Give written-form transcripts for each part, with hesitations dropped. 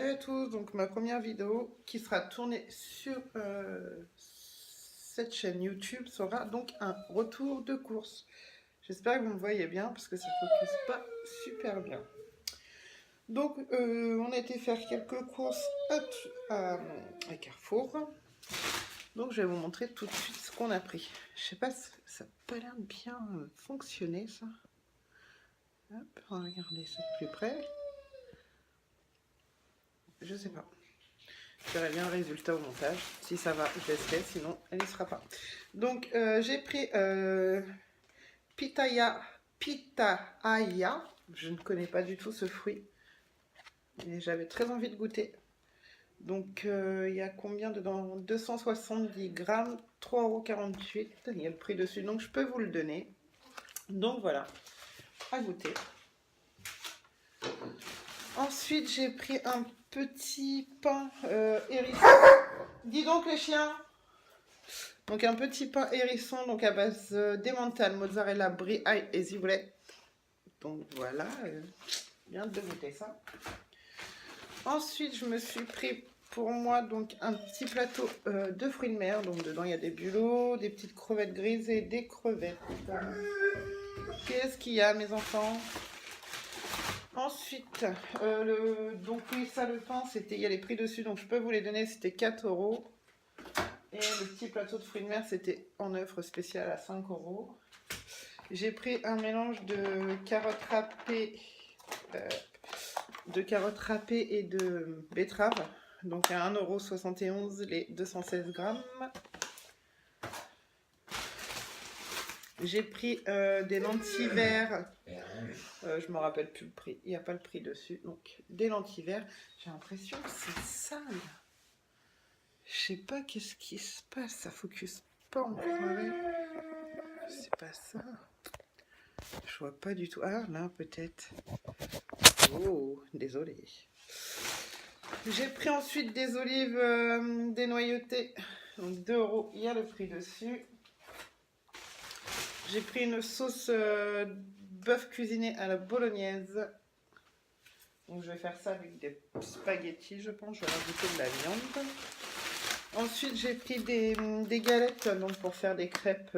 Salut à tous, donc ma première vidéo qui sera tournée sur cette chaîne YouTube sera donc un retour de course. J'espère que vous me voyez bien parce que ça ne focus pas super bien. Donc on a été faire quelques courses à Carrefour. Donc je vais vous montrer tout de suite ce qu'on a pris. Je sais pas, ça n'a pas l'air de bien fonctionner ça. Hop, regardez ça de plus près. Je sais pas. Je verrai bien le résultat au montage. Si ça va, je laisserai, sinon elle n'y sera pas. Donc j'ai pris pitaya. Je ne connais pas du tout ce fruit. Et j'avais très envie de goûter. Donc il y a combien dedans? 270 grammes, 3,48 €. Il y a le prix dessus, donc je peux vous le donner. Donc voilà, à goûter. Ensuite, j'ai pris un petit pain hérisson. Dis donc les chiens. Donc un petit pain hérisson, donc à base d'emmental, mozzarella, brie, ail et ciboulette. Donc voilà, bien de goûter ça. Ensuite, je me suis pris pour moi donc un petit plateau de fruits de mer. Donc dedans, il y a des bulots, des petites crevettes grises et des crevettes. Qu'est-ce qu'il y a, mes enfants? Ensuite, donc oui, ça le pain, c'était, il y a les prix dessus, donc je peux vous les donner, c'était 4 €. Et le petit plateau de fruits de mer, c'était en offre spéciale à 5 €. J'ai pris un mélange de carottes râpées, et de betteraves, donc à 1,71 € les 216 grammes. J'ai pris des lentilles vertes. Je ne me rappelle plus le prix. Il n'y a pas le prix dessus. Donc, des lentilles vertes. J'ai l'impression que c'est sale. Je sais pas qu'est-ce qui se passe. Ça focus pas en vrai. C'est pas ça. Je vois pas du tout. Ah, là, peut-être. Oh, désolé. J'ai pris ensuite des olives dénoyautées. Donc, 2 €. Il y a le prix dessus. J'ai pris une sauce bœuf cuisiné à la bolognaise. Donc je vais faire ça avec des spaghettis, je pense. Je vais rajouter de la viande. Ensuite, j'ai pris des galettes donc pour faire des crêpes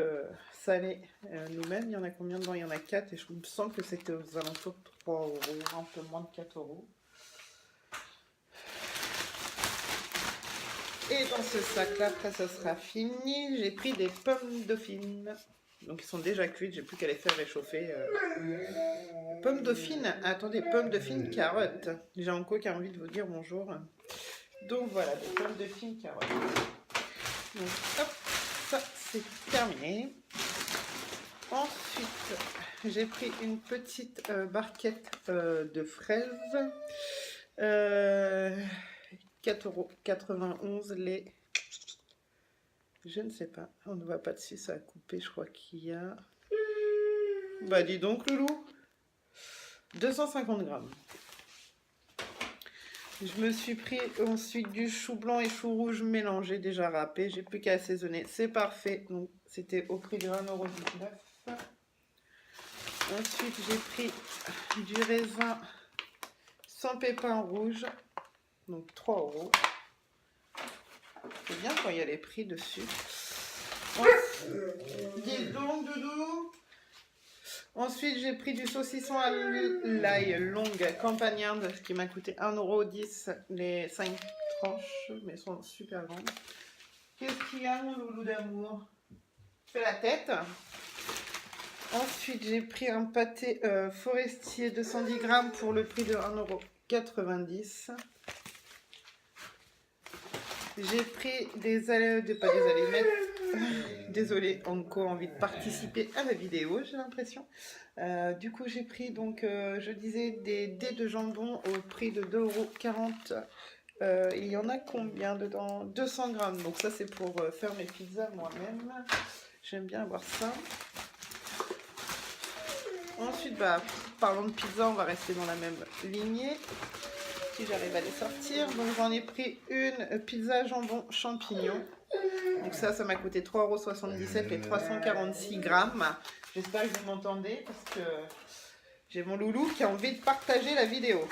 salées nous-mêmes. Il y en a combien dedans? Il y en a 4 et je me sens que c'était aux alentours de 3 €, un peu moins de 4 €. Et dans ce sac-là, après ça sera fini, j'ai pris des pommes dauphines. Donc ils sont déjà cuites, j'ai plus qu'à les faire réchauffer. Pommes dauphines, attendez, pommes dauphines, carottes. J'ai encore qui a envie de vous dire bonjour. Donc voilà, des pommes dauphines, carottes. Donc hop, ça c'est terminé. Ensuite, j'ai pris une petite barquette de fraises. 4,91 € les... Je ne sais pas, on ne voit pas dessus, ça a coupé, je crois qu'il y a... Bah dis donc Loulou, 250 grammes. Je me suis pris ensuite du chou blanc et chou rouge mélangé, déjà râpé, j'ai plus qu'à assaisonner, c'est parfait. Donc c'était au prix de 1,19 €. Ensuite j'ai pris du raisin sans pépins rouge, donc 3 €. C'est bien quand il y a les prix dessus. Dis donc, Doudou. Ensuite, j'ai pris du saucisson à l'ail longue campagnarde, ce qui m'a coûté 1,10 € les 5 tranches, mais elles sont super grandes. Qu'est-ce qu'il y a, mon loulou d'amour? Fais la tête. Ensuite, j'ai pris un pâté forestier de 110 grammes pour le prix de 1,90 €. J'ai pris pas des allumettes. Désolée, encore envie de participer à la vidéo, j'ai l'impression. Du coup, j'ai pris donc, je disais, des dés de jambon au prix de 2,40 €. Il y en a combien dedans? 200 grammes. Donc ça, c'est pour faire mes pizzas moi-même. J'aime bien avoir ça. Ensuite, parlons de pizza, on va rester dans la même lignée. Si j'arrive à les sortir. Donc j'en ai pris une pizza jambon champignon. Donc ça m'a coûté 3,77 € et 346 grammes. J'espère que vous m'entendez parce que j'ai mon loulou qui a envie de partager la vidéo.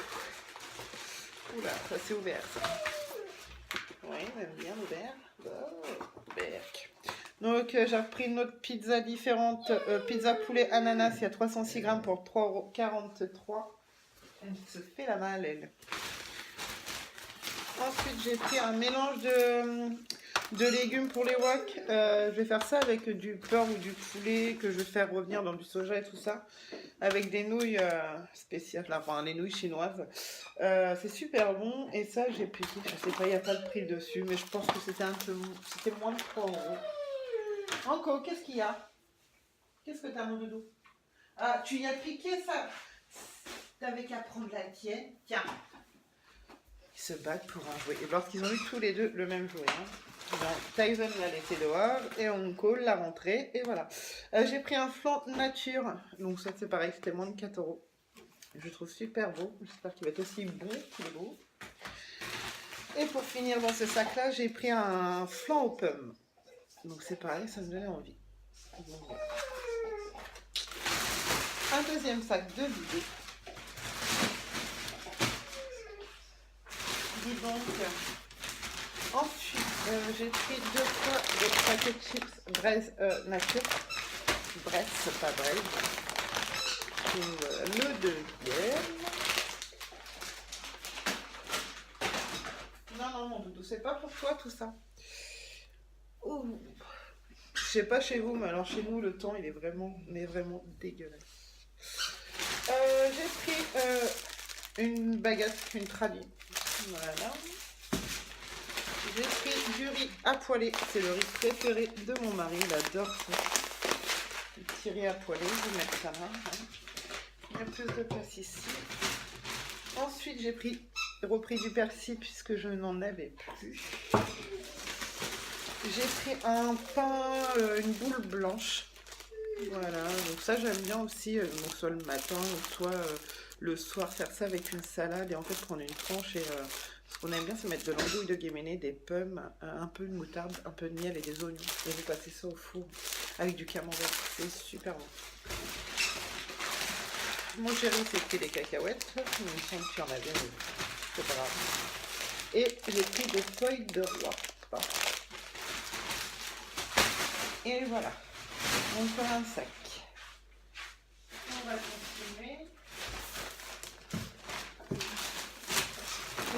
Oula, ça c'est ouvert ça. Oui, même bien ouvert. Oh, berk. Donc j'ai repris une autre pizza différente. Pizza poulet ananas, il y a 306 grammes pour 3,43 €. Elle se fait la malle, elle. Ensuite, j'ai pris un mélange de légumes pour les wok. Je vais faire ça avec du beurre ou du poulet que je vais faire revenir dans du soja et tout ça. Avec des nouilles spéciales, enfin les nouilles chinoises. C'est super bon. Et ça, j'ai payé, je sais pas, il n'y a pas de prix dessus, mais je pense que c'était c'était moins de 3 €. Encore, qu'est-ce qu'il y a? Qu'est-ce que t'as, mon doudou? Ah, tu y as piqué ça? T'avais qu'à prendre la tienne. Tiens. Ils se battent pour un jouet. Et lorsqu'ils ont eu tous les deux le même jouet. Hein. Tyson l'a laissé dehors et Onko l'a rentré. Et voilà. J'ai pris un flan nature. Donc ça c'est pareil, c'était moins de 4 €. Je le trouve super beau. J'espère qu'il va être aussi bon qu'il est beau. Et pour finir dans ce sac là, j'ai pris un flan aux pommes. Donc c'est pareil, ça me donnait envie. Donc, voilà. Un deuxième sac de bidets. Dis donc. Ensuite, j'ai pris 2 fois des paquets de chips Braise nature. Braise, pas Braise. Le deuxième. Non, mon doudou, c'est pas pour toi tout ça. Ouh. Je sais pas chez vous, mais alors chez nous, le temps, il est vraiment, mais vraiment dégueulasse. J'ai pris une baguette, une tradie. Voilà. J'ai pris du riz à poêler. C'est le riz préféré de mon mari. Il adore ça. Le petit riz à poêler. Je vais mettre ça là. Hein. Il y a plus de place ici. Ensuite, j'ai repris du persil puisque je n'en avais plus. J'ai pris un pain, une boule blanche. Voilà. Donc ça, j'aime bien aussi, soit le matin ou soit le soir, faire ça avec une salade et en fait prendre une tranche et... ce qu'on aime bien, c'est mettre de l'andouille de guéméné, des pommes, un peu de moutarde, un peu de miel et des oignons. Et j'ai passé ça au four avec du camembert. C'est super bon. Mon chéri, c'était les cacahuètes. Il me semble qu'il y en avait, mais c'est pas grave. Et j'ai pris des feuilles de roi. Et voilà. Encore un sac. On va continuer.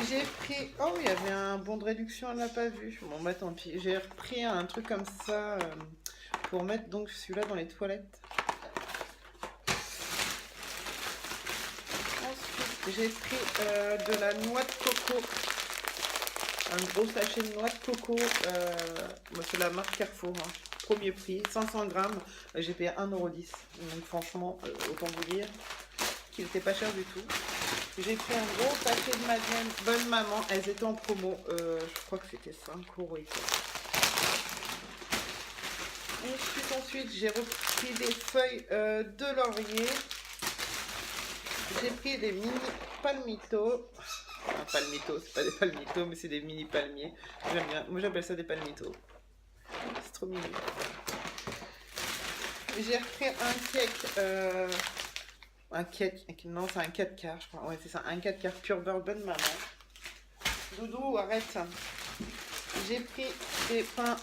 J'ai pris... Oh, il y avait un bon de réduction, elle l'a pas vu. Bon, bah tant pis. J'ai repris un truc comme ça pour mettre donc celui-là dans les toilettes. Ensuite, j'ai pris de la noix de coco. Un gros sachet de noix de coco. C'est la marque Carrefour. Hein. Premier prix, 500 grammes. J'ai payé 1,10 €. Donc franchement, autant vous dire qu'il n'était pas cher du tout. J'ai pris un gros paquet de Madeleine Bonne Maman. Elles étaient en promo. Je crois que c'était 5 € et ensuite, j'ai repris des feuilles de laurier. J'ai pris des mini palmitos. Enfin, palmitos, c'est pas des palmitos, mais c'est des mini palmiers. J'aime bien. Moi, j'appelle ça des palmitos. C'est trop mignon. J'ai repris un cake. Non, c'est un 4 quarts, je crois. Ouais, c'est ça, un 4 quarts pure beurre Bonne Maman. Doudou, arrête. J'ai pris des pains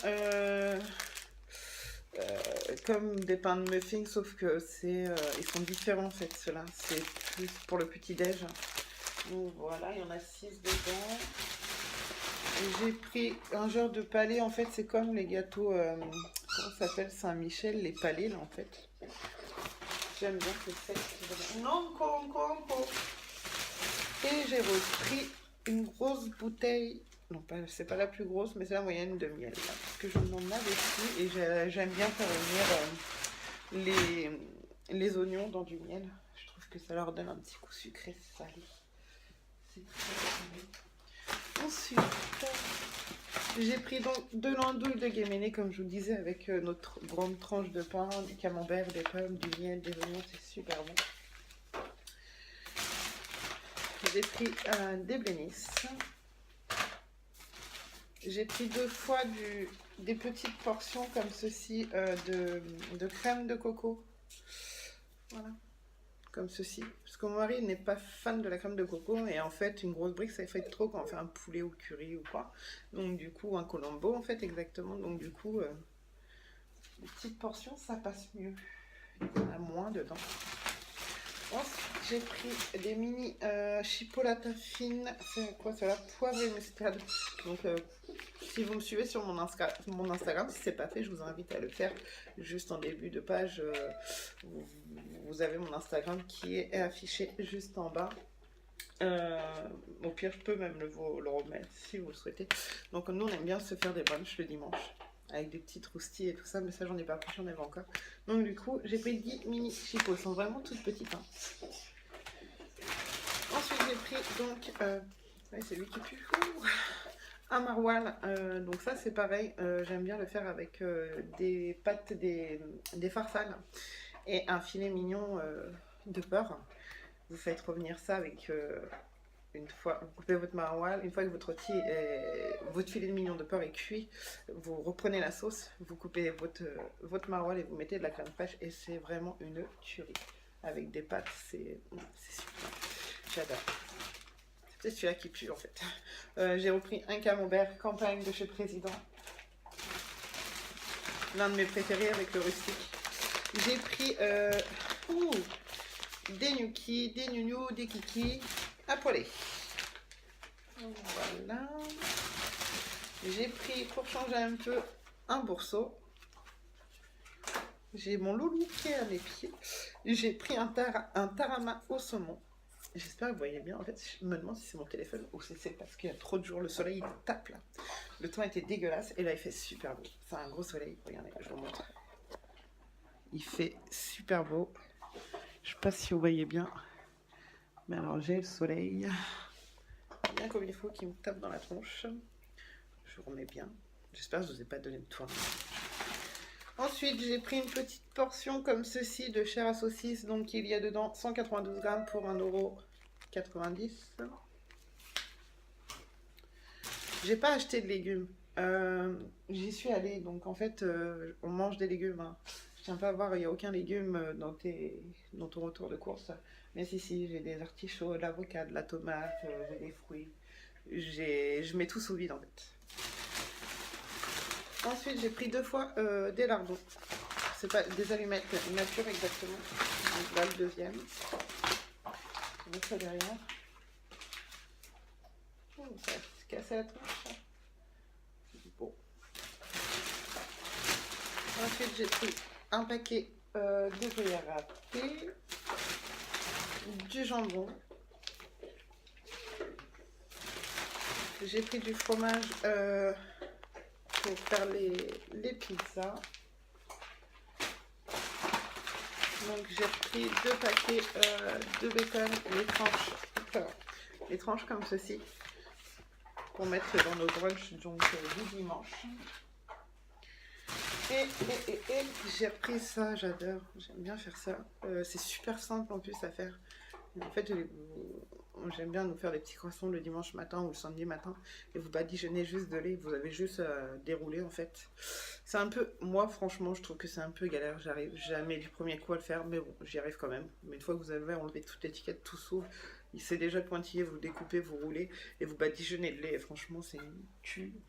comme des pains de muffins, sauf que ils sont différents en fait, ceux-là. C'est plus pour le petit-déj. Donc voilà, il y en a 6 dedans. J'ai pris un genre de palais, en fait, c'est comme les gâteaux, comment ça s'appelle, Saint-Michel, les palais, là, en fait. J'aime bien que c'est... Non, encore. Et j'ai repris une grosse bouteille, non, c'est pas la plus grosse, mais c'est la moyenne de miel, là, parce que je n'en avais plus, et j'aime bien faire venir les oignons dans du miel. Je trouve que ça leur donne un petit coup sucré salé. C'est très bon. Ensuite, j'ai pris donc de l'andouille de guéméné, comme je vous le disais, avec notre grande tranche de pain, du camembert, des pommes, du miel, des oignons, c'est super bon. J'ai pris des bénisses. J'ai pris 2 fois des petites portions comme ceci de crème de coco. Voilà. comme ceci. Parce que mon mari n'est pas fan de la crème de coco, et en fait, une grosse brique, ça fait trop quand on fait un poulet au curry ou quoi. Donc du coup, un colombo, en fait, exactement. Donc du coup, les petites portions, ça passe mieux. Il y en a moins dedans. Ensuite, j'ai pris des mini chipolata fines. C'est quoi, c'est la poivre et moutarde. Donc, si vous me suivez sur mon Instagram, si c'est pas fait, je vous invite à le faire. Juste en début de page, vous avez mon Instagram qui est affiché juste en bas. Au pire, je peux même le remettre si vous le souhaitez. Donc, nous, on aime bien se faire des brunchs le dimanche, avec des petites roustilles et tout ça, mais ça, j'en ai pas pris, j'en avais encore. Donc, du coup, j'ai pris 10 mini chipots. Elles sont vraiment toutes petites. Hein. Ensuite, j'ai pris donc. Ouais, c'est lui qui pue. Un maroilles. Donc, ça, c'est pareil. J'aime bien le faire avec des pâtes, des farfales et un filet mignon de beurre. Vous faites revenir ça avec. Une fois, vous coupez votre maroilles, une fois que votre filet de mignon de porc est cuit, vous reprenez la sauce, vous coupez votre maroilles et vous mettez de la crème fraîche et c'est vraiment une tuerie. Avec des pâtes, c'est super. J'adore. C'est peut-être celui-là qui pue en fait. J'ai repris un camembert campagne de chez Président. L'un de mes préférés avec le rustique. J'ai pris des gnocchis, des nounou, des kikis. À poêler. Voilà. J'ai pris, pour changer un peu, un bourseau. J'ai mon loulou qui est à mes pieds. J'ai pris un tarama au saumon. J'espère que vous voyez bien. En fait, je me demande si c'est mon téléphone ou si c'est parce qu'il y a trop de jours. Le soleil, il tape là. Le temps était dégueulasse et là, il fait super beau. C'est un gros soleil. Regardez, je vous montre. Il fait super beau. Je ne sais pas si vous voyez bien. Mais alors, j'ai le soleil, bien comme il faut, qui me tape dans la tronche. Je remets bien. J'espère que je ne vous ai pas donné de toit. Ensuite, j'ai pris une petite portion comme ceci de chair à saucisse. Donc, il y a dedans 192 grammes pour 1,90 €. J'ai pas acheté de légumes. J'y suis allée. Donc, en fait, on mange des légumes. Hein. Je tiens pas à voir, il n'y a aucun légume dans ton retour de course. Mais si, j'ai des artichauts, de l'avocat, de la tomate, j'ai des fruits. Je mets tout sous vide en fait. Ensuite, j'ai pris 2 fois des lardons. C'est pas des allumettes nature exactement. Donc là, le deuxième. Je mets ça derrière. Oh, ça va se casser la tronche. Bon. Ensuite, j'ai pris un paquet de gruyère râpée. Du jambon. J'ai pris du fromage pour faire les pizzas. Donc j'ai pris 2 paquets de bacon, les tranches comme ceci, pour mettre dans nos brunchs donc du dimanche. Et j'ai pris ça, j'adore, j'aime bien faire ça. C'est super simple en plus à faire. En fait, j'aime bien nous faire des petits croissants le dimanche matin ou le samedi matin. Et vous badigeonnez juste de lait, vous avez juste à dérouler en fait. C'est un peu, moi franchement, je trouve que c'est un peu galère. J'arrive jamais du premier coup à le faire, mais bon, j'y arrive quand même. Mais une fois que vous avez enlevé toute l'étiquette, tout s'ouvre. Il s'est déjà pointillé, vous le découpez, vous roulez et vous badigeonnez de lait. Et franchement, c'est une tuerie.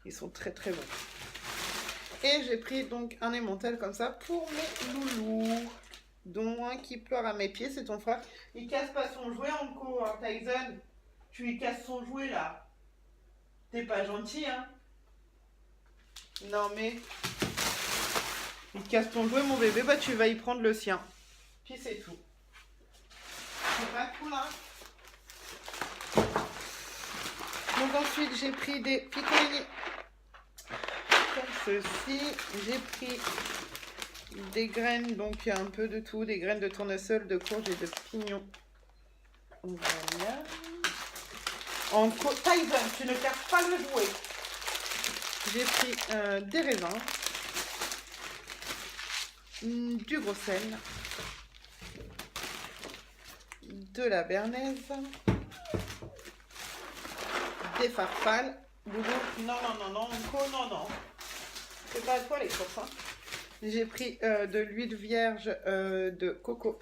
Ils sont très très bons. Et j'ai pris donc un emmental comme ça pour mes loulous. Dont un qui pleure à mes pieds, c'est ton frère. Il casse pas son jouet en cours, hein, Tyson. Tu lui casses son jouet là. T'es pas gentil, hein. Non mais. Il casse ton jouet, mon bébé, bah tu vas y prendre le sien. Puis c'est tout. C'est pas cool, hein. Donc ensuite, j'ai pris des picolini. Comme ceci. J'ai pris des graines, donc il y a un peu de tout, des graines de tournesol, de courge et de pignon. Voilà. Tyson, tu ne casses pas le jouet. J'ai pris des raisins, du gros sel, de la béarnaise, des farfales. Boulou, non, non. C'est pas à toi les courses, hein. J'ai pris de l'huile vierge de coco.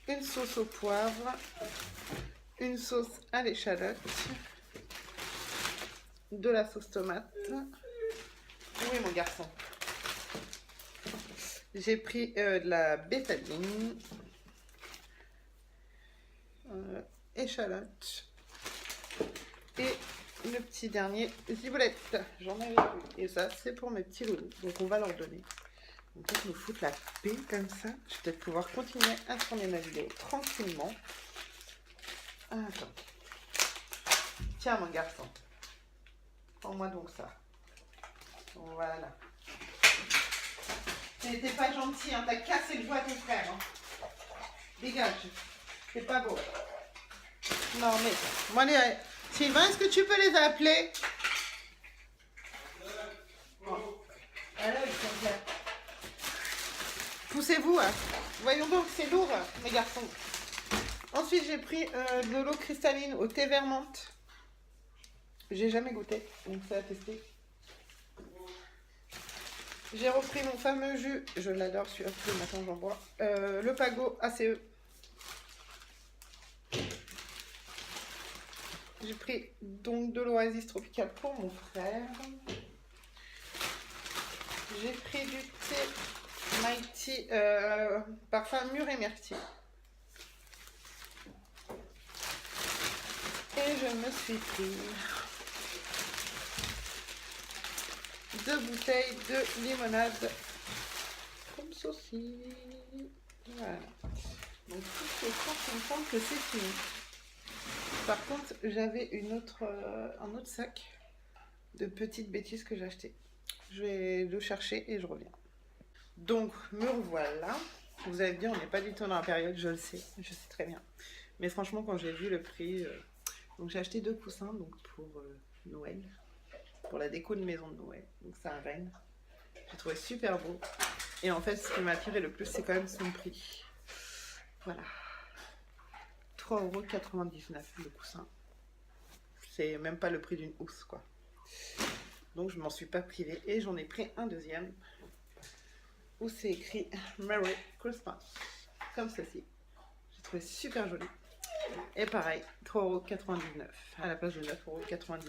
Une sauce au poivre. Une sauce à l'échalote. De la sauce tomate. Oui, mon garçon. J'ai pris de la bétadine. Échalote. Et le petit dernier, ziboulette. J'en avais vu. Et ça, c'est pour mes petits loulous. Donc, on va leur donner. On peut nous foutre la paix comme ça. Je vais peut-être pouvoir continuer à tourner ma vidéo tranquillement. Attends. Tiens, mon garçon. Prends-moi donc ça. Voilà. T'es pas gentil, hein. T'as cassé le bois à ton frère. Hein. Dégage. C'est pas beau. Non, mais... Bon, allez, allez. Sylvain, est-ce que tu peux les appeler? Bon. Alors, ils sont là. Poussez-vous. Hein. Voyons donc, c'est lourd, mes garçons. Ensuite, j'ai pris de l'eau cristalline au thé vert menthe. J'ai jamais goûté, donc c'est à tester. J'ai repris mon fameux jus, je l'adore celui-là, tous les matins j'en bois. Le Pago ACE. J'ai pris donc de l'Oasis tropicale pour mon frère. J'ai pris du thé Mighty parfum mûr et myrtille. Et je me suis pris 2 bouteilles de limonade comme ceci. Voilà. Donc tout ce qui est franche, il me semble que c'est fini. Par contre, j'avais un autre sac de petites bêtises que j'ai acheté. Je vais le chercher et je reviens. Donc, me revoilà. Vous avez dit, on n'est pas du tout dans la période, je le sais, je sais très bien. Mais franchement, quand j'ai vu le prix, donc j'ai acheté 2 coussins donc pour Noël, pour la déco de maison de Noël. Donc c'est un renne. J'ai trouvé super beau. Et en fait, ce qui m'a attiré le plus, c'est quand même son prix. Voilà. 3,99 € le coussin. C'est même pas le prix d'une housse, quoi. Donc je m'en suis pas privée. Et j'en ai pris un deuxième où c'est écrit Merry Christmas. Comme ceci. J'ai trouvé super joli. Et pareil, 3,99 € à la place de 9,99 €.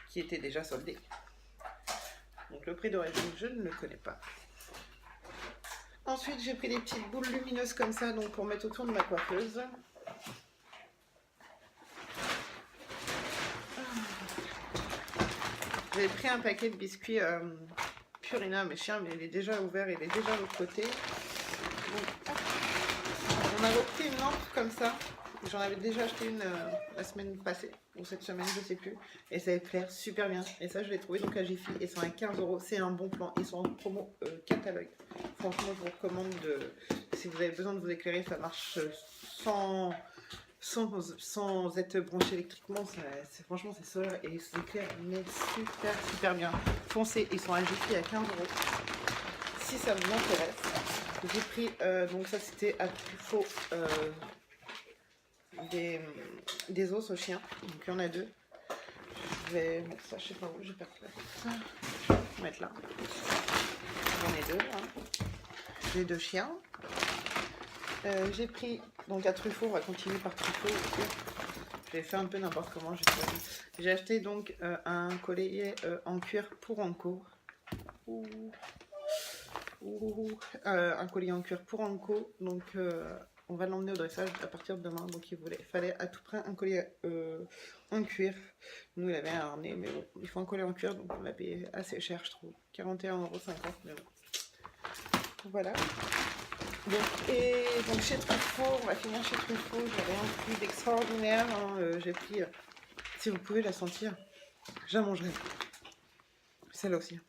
Qui était déjà soldé. Donc le prix d'origine, je ne le connais pas. Ensuite, j'ai pris des petites boules lumineuses comme ça, donc pour mettre autour de ma coiffeuse. J'ai pris un paquet de biscuits Purina, mes chiens, mais il est déjà ouvert, il est déjà de l'autre côté. Donc, on a repris une lampe comme ça. J'en avais déjà acheté une la semaine passée, ou cette semaine, je sais plus. Et ça éclaire super bien. Et ça, je l'ai trouvé donc à Jiffy. Ils sont à 15 €. C'est un bon plan. Ils sont en promo catalogue. Franchement, je vous recommande si vous avez besoin de vous éclairer, ça marche sans être branché électriquement. Franchement, c'est solaire et ça éclaire mais super bien. Foncez, ils sont à Jiffy à 15 €. Si ça vous intéresse. J'ai pris, donc ça c'était à Truffaut, des os au chien. Donc il y en a 2. Je vais mettre ça, je sais pas où, je vais pas ça. Je vais mettre là. J'en ai 2. Hein. J'ai 2 chiens. J'ai pris, donc à Truffaut, on va continuer par Truffaut. J'ai fait un peu n'importe comment. J'ai acheté donc un collier en cuir pour Anko. Un collier en cuir pour Anko. Donc on va l'emmener au dressage à partir de demain. Donc il fallait à tout prix un collier en cuir. Nous il avait un harnais, mais bon, il faut un collier en cuir, donc on l'a payé assez cher, je trouve. 41,50 €, mais bon. Voilà. Donc chez Truffaut, on va finir chez Truffaut. J'avais un prix d'extraordinaire. Hein, j'ai pris, si vous pouvez la sentir, je la mangerai. Celle-là aussi.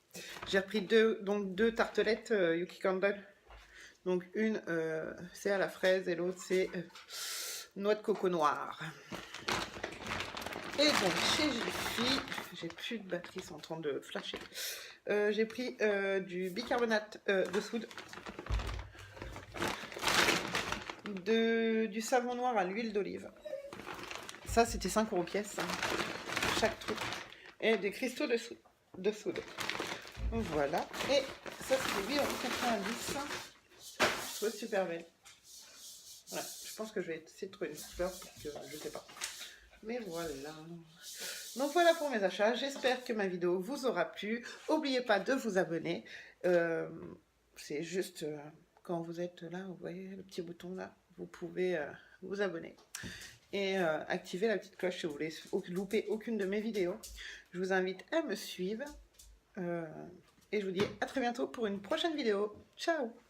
J'ai repris deux tartelettes Yuki Candle. Donc une c'est à la fraise et l'autre c'est noix de coco noire. Et donc chez Jiffy, j'ai plus de batterie, c'est en train de flasher. J'ai pris du bicarbonate de soude, du savon noir à l'huile d'olive. Ça c'était 5 € pièce, hein, chaque truc. Et des cristaux de soude. Voilà. Et ça, c'est 8,90 €. Je trouve super belle. Voilà. Je pense que je vais essayer de trouver une fleur pour que je sais pas. Mais voilà. Donc voilà pour mes achats. J'espère que ma vidéo vous aura plu. N'oubliez pas de vous abonner. C'est juste quand vous êtes là, vous voyez le petit bouton là, vous pouvez vous abonner. Et activer la petite cloche si vous voulez louper aucune de mes vidéos. Je vous invite à me suivre. Et je vous dis à très bientôt pour une prochaine vidéo. Ciao!